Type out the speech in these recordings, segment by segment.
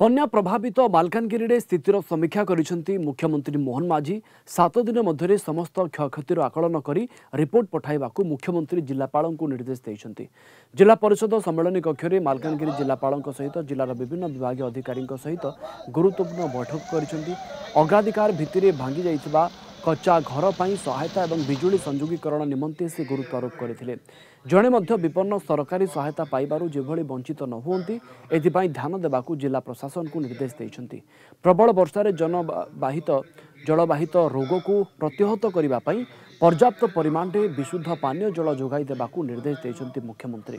बन्या प्रभावित मालकानगिरी स्थितिर समीक्षा करिसेंती मुख्यमंत्री मोहन माझी 7 दिन मध्य समस्त क्षयक्षतिर आकलन कर रिपोर्ट पठाइबाकू मुख्यमंत्री जिलापाल को निर्देश देइछंती। जिला परिषद सम्मेलन कक्ष में मालकानगिरी जिलापाल सहित जिलार विभिन्न विभाग अधिकारी सहित गुरुत्वपूर्ण बैठक करिसेंती। अग्राधिकार भित्तिरे भांगी जाइतिबा कच्चा घर पर सहायता और बिजुली संयोगीकरण निमंते से गुरुत्वारोप करते। जड़े विपन्न सरकारी सहायता पाइबारु जेभली वंचित न होती एथिपाई ध्यान देबाकू जिला प्रशासन को निर्देश देइछंती। प्रबल वर्षारे जलवाहित रोग को प्रतिहत करने पर पर्याप्त परिमाण में विशुद्ध पानीय जल जोगाई देबाकू निर्देश देइछंती मुख्यमंत्री।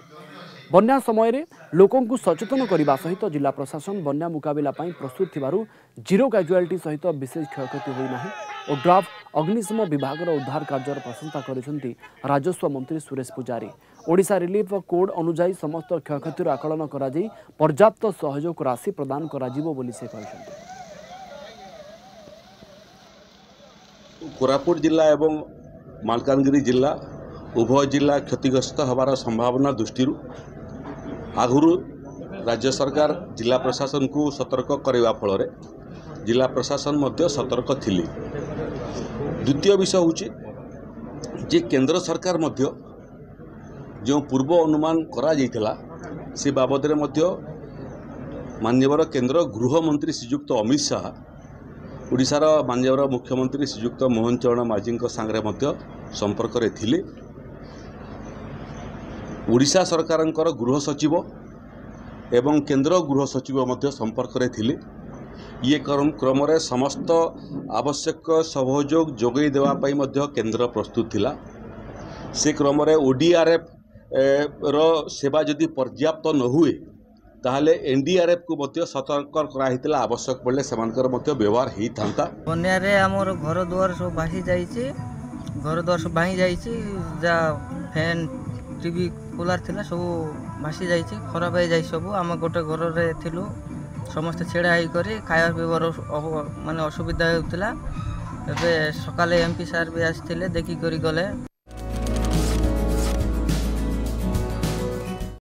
बन्या समय लोकों सचेतन करने सहित जिला प्रशासन बन्या मुकाबला प्रस्तुत थिबारु जीरो कैजुआलिटी सहित विशेष क्षयक्षति होइनाही। ओड्राफ अग्निशम विभाग उद्धार कार्य प्रशंसा करिसेंती राजस्व मंत्री सुरेश पुजारी। ओडिशा रिलीफ कोड अनुसार समस्त क्षयक्षतिर आकलन करा जाई पर्याप्त सहयोग राशि प्रदान कराजिबो बोली से कहिसेंती। कोरापुट जिला एवं मालकानगिरी जिला उभय जिला क्षतिग्रस्त हबार संभावना दृष्टि आगुरु राज्य सरकार जिला प्रशासन को सतर्क करने फल जिला प्रशासन मध्य सतर्क थिली। द्वितीय विषय हूँ जे केंद्र सरकार मध्य जो पूर्व अनुमान करा जाइथिला से बाबद रे मध्य माननीय केंद्र गृह मंत्री श्रीयुक्त अमित शाह ओडिशार माननीय मुख्यमंत्री श्रीयुक्त मोहन चरण माझी सांगे मध्य संपर्क रे थिले। ओडिशा सरकारंकर गृह सचिव एवं केंद्र गृह सचिव मध्य संपर्क रे थिले। ये क्रम रे समस्त आवश्यक सहयोग जोगई देवा पई मध्य केंद्र प्रस्तुत थिला। से क्रम रे ओडीआरएफ रो सेवा जदि पर्याप्त न हुए ताहले एनडीआरएफ को मध्य सतर्क कराइतिला। आवश्यक पड़ले सेमानकर मध्य व्यवहार हेई थांता। बन्या रे हमर घर द्वार सब भासी जाइछि, घर द्वार सब भाई जाइछि, जा फैन टीवी कूलर थिला सब भासी जाइछि, खराब हो जाइछि सब। आम गोटे घर रे थिलु समस्त छेड़ा होई करी खाया पीबार माने असुविधा होउतिला। एबे सकाले एमपी सार भी आस्थिले देखि करी गले।